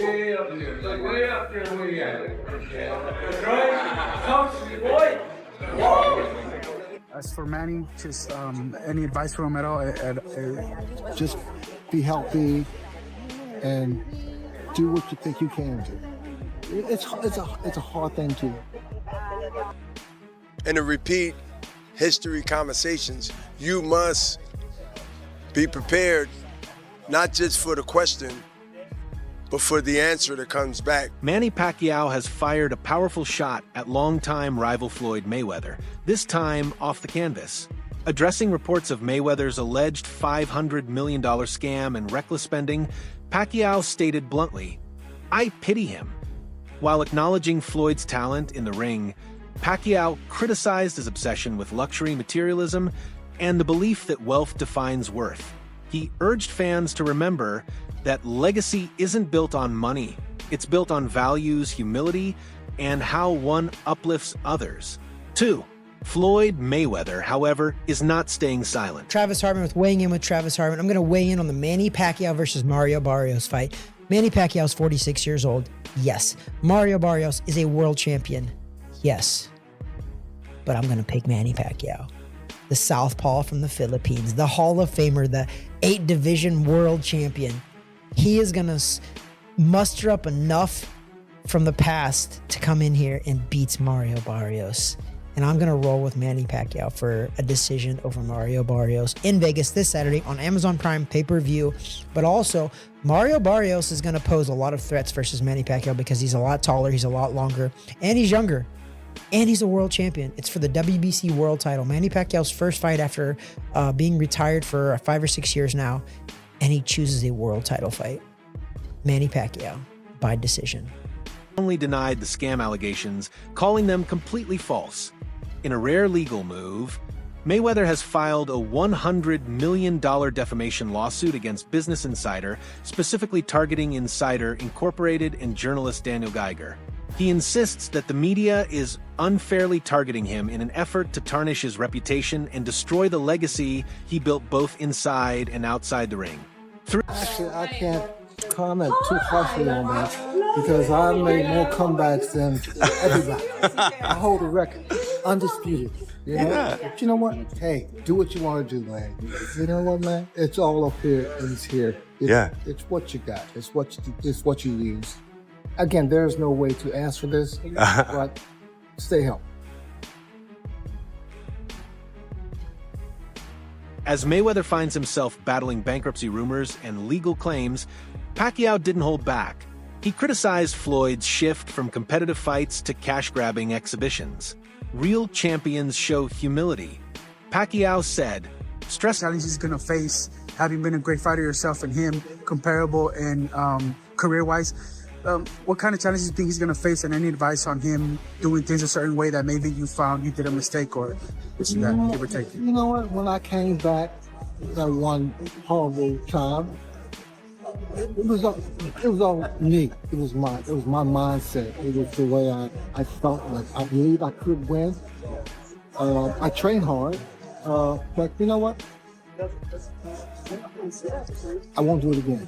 Way up there, like way up there, way at. Right? Coach, boy. As for Manny, just any advice from him at all? Just be healthy and do what you think you can do. It's a hard thing to. And to repeat history conversations, you must be prepared, not just for the question, but for the answer that comes back. Manny Pacquiao has fired a powerful shot at longtime rival Floyd Mayweather, this time off the canvas. Addressing reports of Mayweather's alleged $500 million scam and reckless spending, Pacquiao stated bluntly, "I pity him." While acknowledging Floyd's talent in the ring, Pacquiao criticized his obsession with luxury materialism and the belief that wealth defines worth. He urged fans to remember that legacy isn't built on money. It's built on values, humility, and how one uplifts others. 2. Floyd Mayweather, however, is not staying silent. Travis Hartman with weighing in with Travis Hartman. I'm going to weigh in on the Manny Pacquiao versus Mario Barrios fight. Manny Pacquiao is 46 years old. Yes. Mario Barrios is a world champion. Yes. But I'm going to pick Manny Pacquiao. The southpaw from the Philippines, the Hall of Famer, the 8-division world champion. He is going to muster up enough from the past to come in here and beat Mario Barrios. And I'm going to roll with Manny Pacquiao for a decision over Mario Barrios in Vegas this Saturday on Amazon Prime pay-per-view. But also, Mario Barrios is going to pose a lot of threats versus Manny Pacquiao because he's a lot taller, he's a lot longer, and he's younger. And he's a world champion. It's for the WBC world title. Manny Pacquiao's first fight after being retired for 5 or 6 years now. And he chooses a world title fight. Manny Pacquiao by decision. Only denied the scam allegations, calling them completely false. In a rare legal move, Mayweather has filed a $100 million defamation lawsuit against Business Insider, specifically targeting Insider Incorporated and journalist Daniel Geiger. He insists that the media is unfairly targeting him in an effort to tarnish his reputation and destroy the legacy he built both inside and outside the ring. Actually, I can't comment too harshly on that because I made more comebacks than everybody. I hold a record, undisputed. You know? Yeah. But you know what? Hey, do what you want to do, man. You know what, man? It's all up here and it's here. It's what you got. It's what you use. Again, there's no way to answer this, but stay healthy. As Mayweather finds himself battling bankruptcy rumors and legal claims, Pacquiao didn't hold back. He criticized Floyd's shift from competitive fights to cash-grabbing exhibitions. Real champions show humility. Pacquiao said, "Stress Challenges he's going to face, having been a great fighter yourself and him, comparable and career-wise. What kind of challenges do you think he's going to face, and any advice on him doing things a certain way that maybe you found you did a mistake or give or take? You know what? When I came back that one horrible time, it was all me. It was my mindset. It was the way I felt like I believed I could win. I trained hard, but you know what? I won't do it again.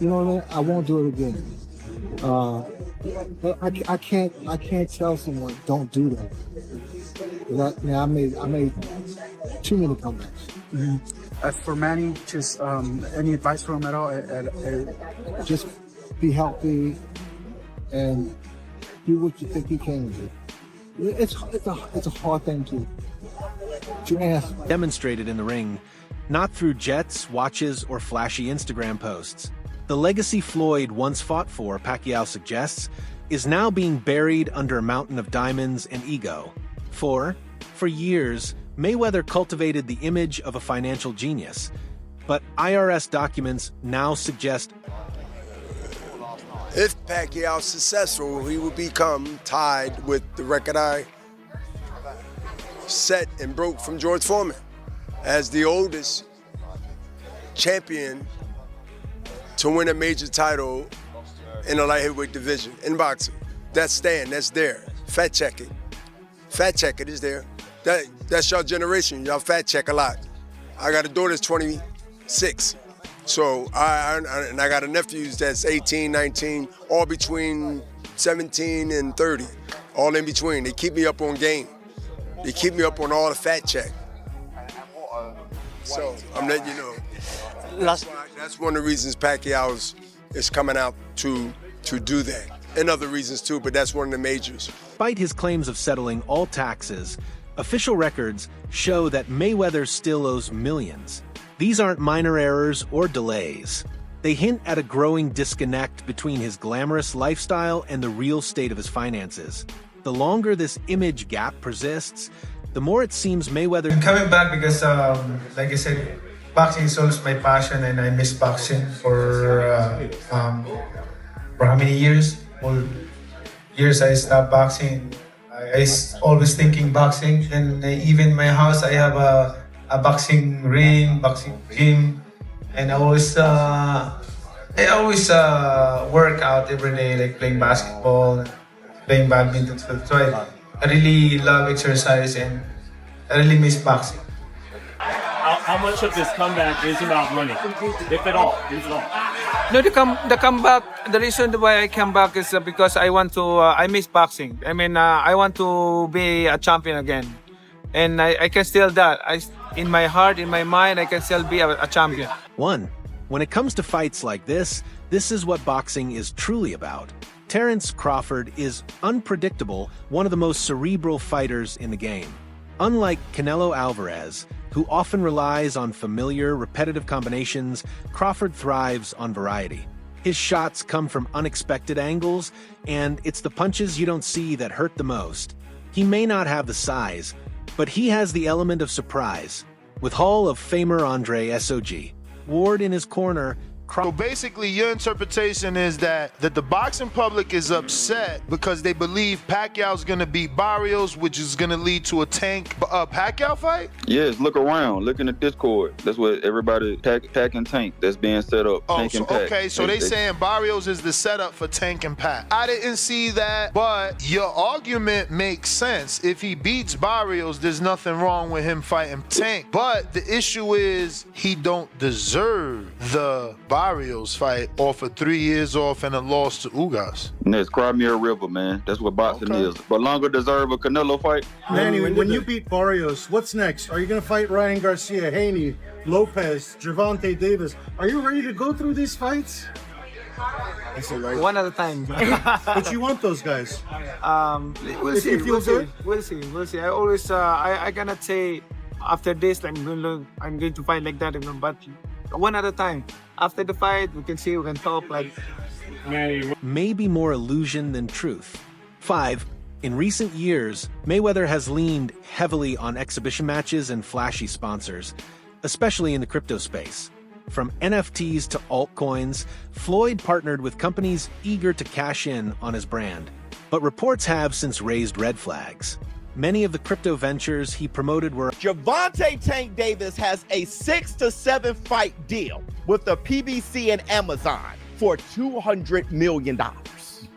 You know what I mean? I won't do it again. But I can't tell someone don't do that. I made too many comebacks. Mm-hmm. As for Manny, just any advice from him at all? Just be healthy and do what you think you can do. It's a hard thing to ask. Demonstrated in the ring, not through jets, watches, or flashy Instagram posts. The legacy Floyd once fought for, Pacquiao suggests, is now being buried under a mountain of diamonds and ego. For years, Mayweather cultivated the image of a financial genius, but IRS documents now suggest If Pacquiao's successful, he will become tied with the record I set and broke from George Foreman as the oldest champion to win a major title in the light heavyweight division in boxing. That's there. Fact check it. Fact check it is there. That's your generation. Y'all fact check a lot. I got a daughter that's 26. So I got a nephews that's 18, 19, all between 17 and 30, all in between. They keep me up on game. They keep me up on all the fat check. So I'm letting you know. That's one of the reasons Pacquiao is coming out to do that. And other reasons too, but that's one of the majors. Despite his claims of settling all taxes, official records show that Mayweather still owes millions. These aren't minor errors or delays. They hint at a growing disconnect between his glamorous lifestyle and the real state of his finances. The longer this image gap persists, the more it seems Mayweather... I'm coming back because, like I said, boxing is always my passion, and I miss boxing for how many years? All years I stopped boxing. I always thinking boxing, and even my house I have a boxing ring, boxing gym, and I always work out every day, like playing basketball, playing badminton. So I really love exercise, and I really miss boxing. How much of this comeback is about money, if at all? No, the comeback. The reason why I come back is because I want to. I miss boxing. I mean, I want to be a champion again, and I can still that. In my heart, in my mind, I can still be a champion. When it comes to fights like this is what boxing is truly about. Terence Crawford is unpredictable, one of the most cerebral fighters in the game. Unlike Canelo Alvarez, who often relies on familiar, repetitive combinations, Crawford thrives on variety. His shots come from unexpected angles, and it's the punches you don't see that hurt the most. He may not have the size, but he has the element of surprise. With Hall of Famer Andre SOG Ward in his corner, So basically, your interpretation is that the boxing public is upset because they believe Pacquiao's going to beat Barrios, which is going to lead to a Tank Pacquiao fight? Yes, look around. Look in the Discord. That's what everybody, Pac and Tank, that's being set up. Tank and Pac. Okay, so they saying Barrios is the setup for Tank and Pac. I didn't see that, but your argument makes sense. If he beats Barrios, there's nothing wrong with him fighting Tank. But the issue is he don't deserve the Barrios fight off of 3 years off and a loss to Ugas. Next, cry me a river, man. That's what boxing is. But longer deserve a Canelo fight. Manny, when you beat Barrios, what's next? Are you going to fight Ryan Garcia, Haney, Lopez, Gervonta Davis? Are you ready to go through these fights? One at a time. But you want those guys? We'll see. We'll see. I always, I cannot say after this I'm going to fight like that, but one at a time. After the fight, we can see, we can talk like. Maybe more illusion than truth. 5. In recent years, Mayweather has leaned heavily on exhibition matches and flashy sponsors, especially in the crypto space. From NFTs to altcoins, Floyd partnered with companies eager to cash in on his brand. But reports have since raised red flags. Many of the crypto ventures he promoted were... Gervonta Tank Davis has a 6 to 7 fight deal with the PBC and Amazon for $200 million.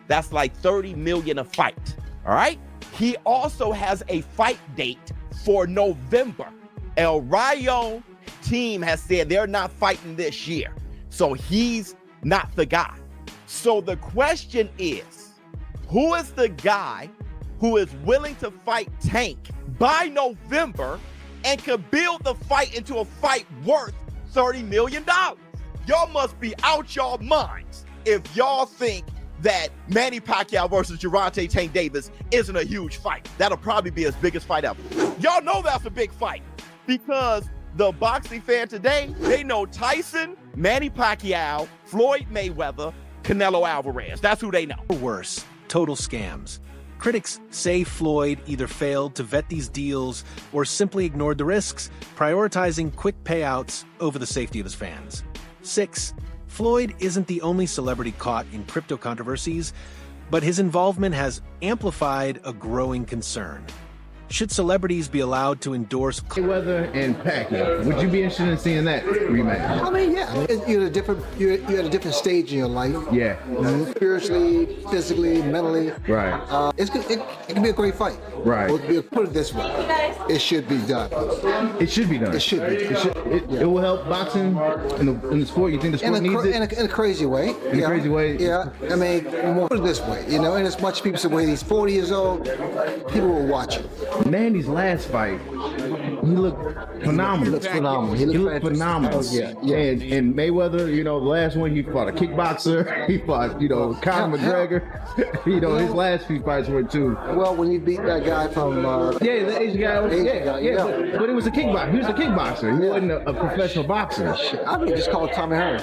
That's like $30 million a fight, all right? He also has a fight date for November. El Rayon team has said they're not fighting this year, so he's not the guy. So the question is, who is the guy who is willing to fight Tank by November and could build the fight into a fight worth $30 million? Y'all must be out y'all minds if y'all think that Manny Pacquiao versus Gervonta Tank Davis isn't a huge fight. That'll probably be his biggest fight ever. Y'all know that's a big fight because the boxing fan today, they know Tyson, Manny Pacquiao, Floyd Mayweather, Canelo Alvarez. That's who they know. Or worse, total scams. Critics say Floyd either failed to vet these deals or simply ignored the risks, prioritizing quick payouts over the safety of his fans. 6. Floyd isn't the only celebrity caught in crypto controversies, but his involvement has amplified a growing concern. Should celebrities be allowed to endorse Mayweather and Pacquiao? Would you be interested in seeing that rematch? I mean, yeah. You're at a different stage in your life. Yeah. Spiritually, physically, mentally. Right. It can be a great fight. Right. Put it this way. It should be done. It should be done. It should be. It will help boxing in the sport. You think the sport needs it? In a crazy way. In a crazy way? Yeah. I mean, put it this way. You know, and as much people say, when he's 40 years old, people will watch him. Manny's last fight, he looked phenomenal. He looks phenomenal. He looked phenomenal. Yeah. And Mayweather, the last one he fought a kickboxer. He fought, Conor McGregor. His last few fights were too. Well, when he beat that guy from the Asian guy. But it was a kickboxer. He was a kickboxer. He wasn't a professional boxer. I mean, just call it Tommy Hearn.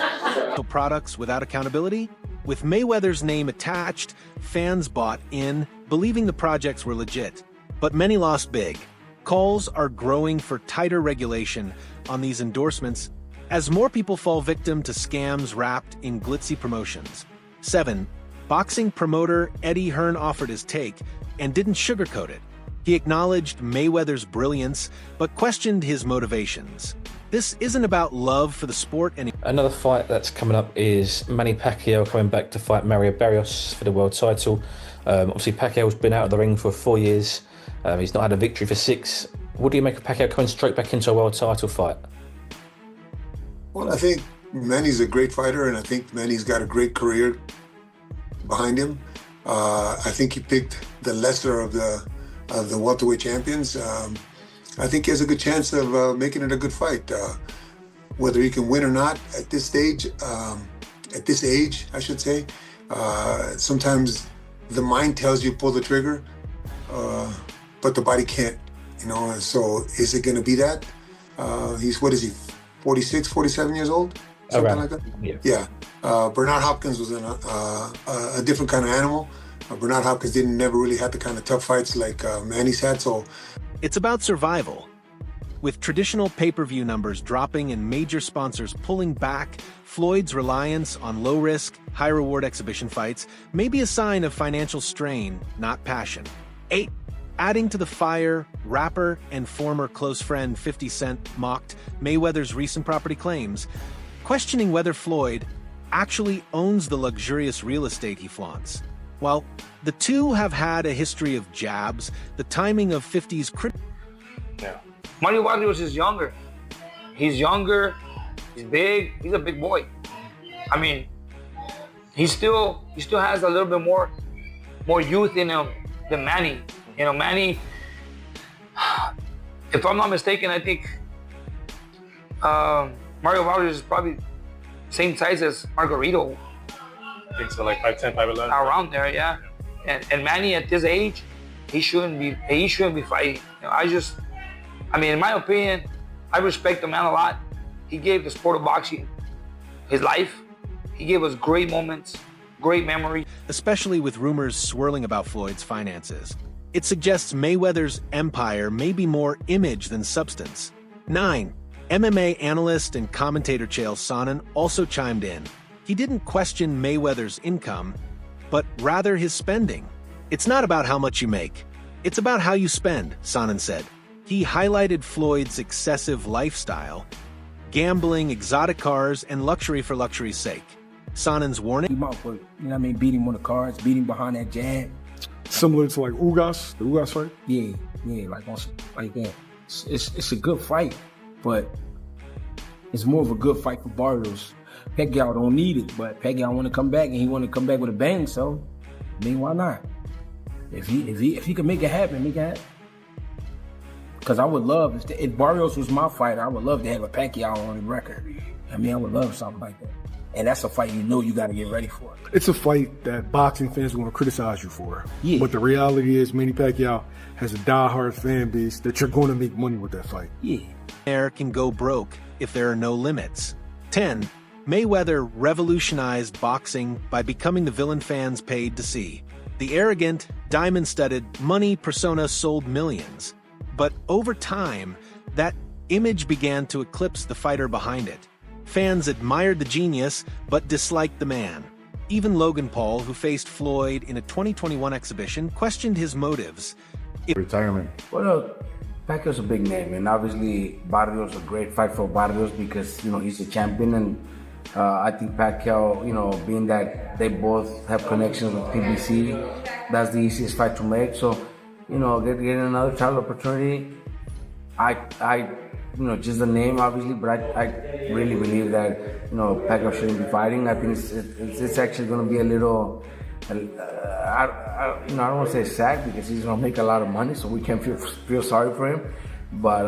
Products without accountability? With Mayweather's name attached, fans bought in, believing the projects were legit. But many lost big. Calls are growing for tighter regulation on these endorsements as more people fall victim to scams wrapped in glitzy promotions. 7. Boxing promoter Eddie Hearn offered his take and didn't sugarcoat it. He acknowledged Mayweather's brilliance, but questioned his motivations. This isn't about love for the sport anymore. Another fight that's coming up is Manny Pacquiao coming back to fight Mario Barrios for the world title. Obviously, Pacquiao's been out of the ring for 4 years. He's not had a victory for 6. What do you make of Pacquiao coming straight back into a world title fight? Well, I think Manny's a great fighter, and I think Manny's got a great career behind him. I think he picked the lesser of the welterweight champions. I think he has a good chance of making it a good fight. Whether he can win or not at this stage, at this age, I should say. Sometimes the mind tells you pull the trigger, but the body can't, so is it going to be that? He's, 46, 47 years old? Something like that? Yeah. Bernard Hopkins was a different kind of animal. Bernard Hopkins never really had the kind of tough fights like Manny's had, so. It's about survival. With traditional pay-per-view numbers dropping and major sponsors pulling back, Floyd's reliance on low-risk, high-reward exhibition fights may be a sign of financial strain, not passion. 8. Adding to the fire, rapper and former close friend 50 Cent mocked Mayweather's recent property claims, questioning whether Floyd actually owns the luxurious real estate he flaunts. While the two have had a history of jabs, the timing of 50's Mario Barrios is younger. He's younger, he's big, he's a big boy. I mean, he still has a little bit more youth in him than Manny. Manny, if I'm not mistaken, I think Mario Barrios is probably the same size as Margarito. I think so, like 5'10", 5'11". Around there, yeah. And Manny at this age, he shouldn't be fighting. In my opinion, I respect the man a lot. He gave the sport of boxing his life. He gave us great moments, great memories. Especially with rumors swirling about Floyd's finances. It suggests Mayweather's empire may be more image than substance. 9. MMA analyst and commentator Chael Sonnen also chimed in. He didn't question Mayweather's income, but rather his spending. It's not about how much you make. It's about how you spend, Sonnen said. He highlighted Floyd's excessive lifestyle, gambling, exotic cars, and luxury for luxury's sake. Sonnen's warning. Beat him on the cards, beat him behind that jab. Similar to like Ugas, the Ugas fight? Yeah, like that. It's a good fight, but it's more of a good fight for Barrios. Pacquiao don't need it, but Pacquiao want to come back, and he want to come back with a bang, so why not? If he can make it happen, make it happen. Because I would love, if Barrios was my fighter, I would love to have a Pacquiao on the record. I would love something like that. And that's a fight you got to get ready for. It's a fight that boxing fans are going to criticize you for. Yeah. But the reality is Manny Pacquiao has a diehard fan base that you're going to make money with that fight. Yeah. There can go broke if there are no limits. 10. Mayweather revolutionized boxing by becoming the villain fans paid to see. The arrogant, diamond-studded, money persona sold millions. But over time, that image began to eclipse the fighter behind it. Fans admired the genius, but disliked the man. Even Logan Paul, who faced Floyd in a 2021 exhibition, questioned his motives. Retirement. Well, look, Pacquiao's a big name, and obviously Barrios a great fight for Barrios because he's a champion, and I think Pacquiao, being that they both have connections with PBC, that's the easiest fight to make. So, getting another title opportunity, I just the name obviously, but I really believe that Pacquiao shouldn't be fighting. I think it's actually going to be a little. I don't want to say sad because he's going to make a lot of money, so we can't feel sorry for him. But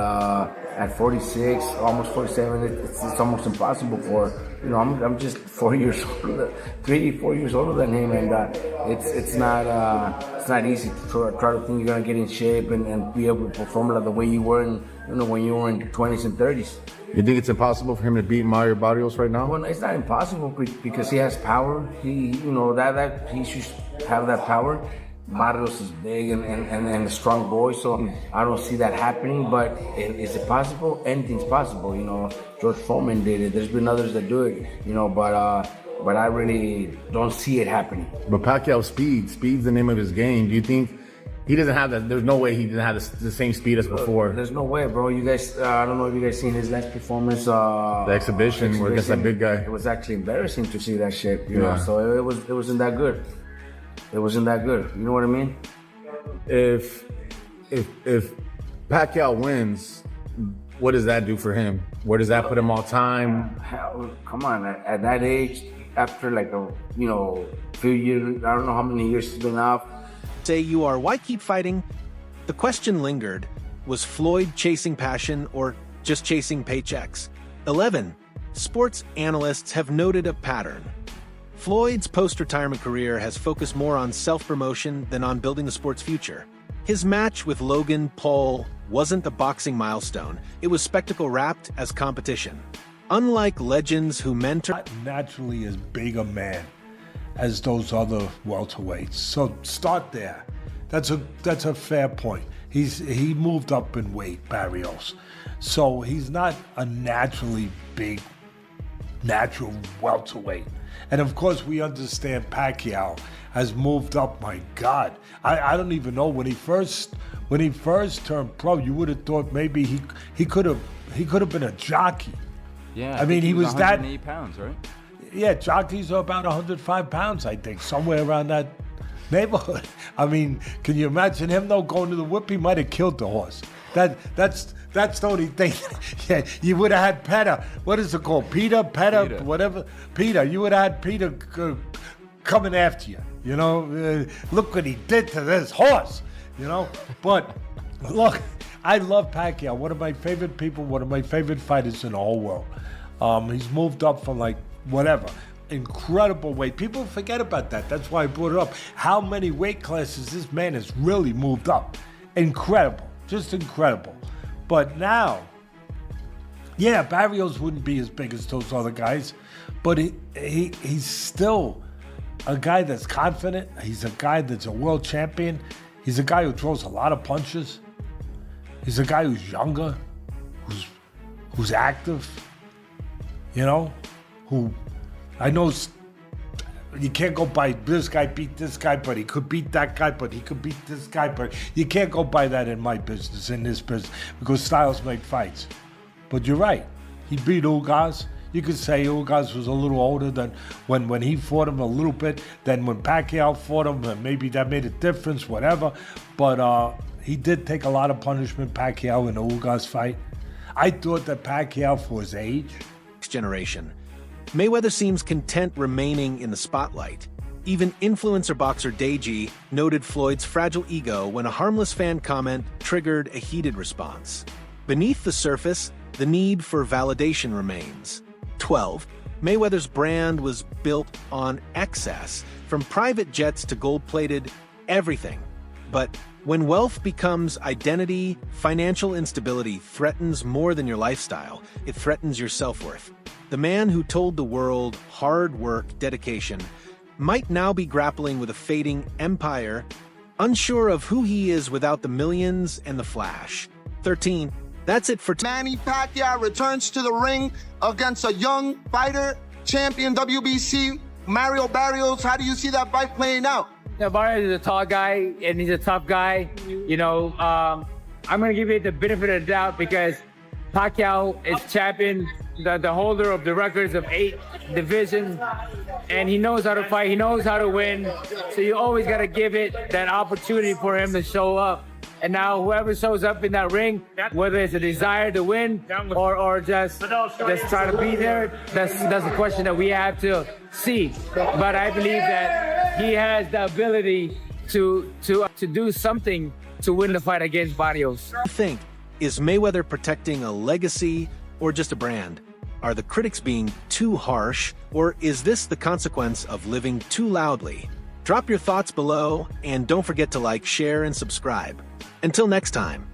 at 46, almost 47, it's almost impossible for I'm just 4 years older, 3-4 years older than him, and it's not easy to try to think you're going to get in shape and be able to perform like the way you were when you were in your 20s and 30s. You think it's impossible for him to beat Mario Barrios right now? Well, it's not impossible because he has power. He that he should have that power. Barrios is big and a strong boy, so I don't see that happening. But is it possible? Anything's possible. George Foreman did it. There's been others that do it. But I really don't see it happening. But Pacquiao's speed's the name of his game. Do you think he doesn't have that? There's no way he didn't have the same speed as before. There's no way, bro. You guys, I don't know if you guys seen his last performance. The exhibition where against that big guy. It was actually embarrassing to see that shit. You know, so it wasn't that good. It wasn't that good. You know what I mean? If Pacquiao wins, what does that do for him? Where does that put him all time? Hell, come on, at that age, after like a few years, I don't know how many years he's been off. Say you are, why keep fighting? The question lingered. Was Floyd chasing passion or just chasing paychecks? 11. Sports analysts have noted a pattern. Floyd's post-retirement career has focused more on self-promotion than on building the sport's future. His match with Logan Paul wasn't a boxing milestone. It was spectacle wrapped as competition. Unlike legends who mentor... Not naturally as big a man as those other welterweights. So start there. That's a fair point. He moved up in weight, Barrios. So he's not a naturally big, natural welterweight. And of course, we understand Pacquiao has moved up. My God, I don't even know when he first turned pro. You would have thought maybe he could have been a jockey. Yeah, I mean he was 180 pounds, right? Yeah, jockeys are about 105 pounds, I think, somewhere around that neighborhood. I mean, can you imagine him though going to the whip? He might have killed the horse. That's the only thing. Yeah, you would have had Petter. What is it called? Peter, whatever. Peter. You would have had Peter coming after you. Look what he did to this horse. But look, I love Pacquiao. One of my favorite people. One of my favorite fighters in the whole world. He's moved up from incredible weight. People forget about that. That's why I brought it up. How many weight classes this man has really moved up? Incredible. Just incredible. But now, yeah, Barrios wouldn't be as big as those other guys, but he's still a guy that's confident. He's a guy that's a world champion. He's a guy who throws a lot of punches. He's a guy who's younger, who's active, who I know you can't go by this guy beat this guy, but he could beat that guy, but he could beat this guy, but you can't go by that in my business, in this business, because styles make fights. But you're right. He beat Ugas. You could say Ugas was a little older than when he fought him a little bit, than when Pacquiao fought him, and maybe that made a difference, whatever. But he did take a lot of punishment, Pacquiao, in the Ugas fight. I thought that Pacquiao, for his age... Generation. Mayweather seems content remaining in the spotlight. Even influencer boxer Deji noted Floyd's fragile ego when a harmless fan comment triggered a heated response. Beneath the surface, the need for validation remains. 12. Mayweather's brand was built on excess, from private jets to gold-plated everything. But when wealth becomes identity, financial instability threatens more than your lifestyle. It threatens your self-worth. The man who told the world hard work, dedication, might now be grappling with a fading empire, unsure of who he is without the millions and the flash. 13. That's it for Manny Pacquiao returns to the ring against a young fighter, champion WBC, Mario Barrios. How do you see that fight playing out? Barrios is a tall guy and he's a tough guy. You know, I'm gonna give you the benefit of the doubt because Pacquiao is champion, the holder of the records of 8 divisions, and he knows how to fight. He knows how to win. So you always gotta give it that opportunity for him to show up. And now whoever shows up in that ring, whether it's a desire to win or just try to be there, that's a question that we have to see. But I believe that he has the ability to do something to win the fight against Barrios. What do you think? Is Mayweather protecting a legacy or just a brand? Are the critics being too harsh, or is this the consequence of living too loudly? Drop your thoughts below, and don't forget to like, share, and subscribe. Until next time.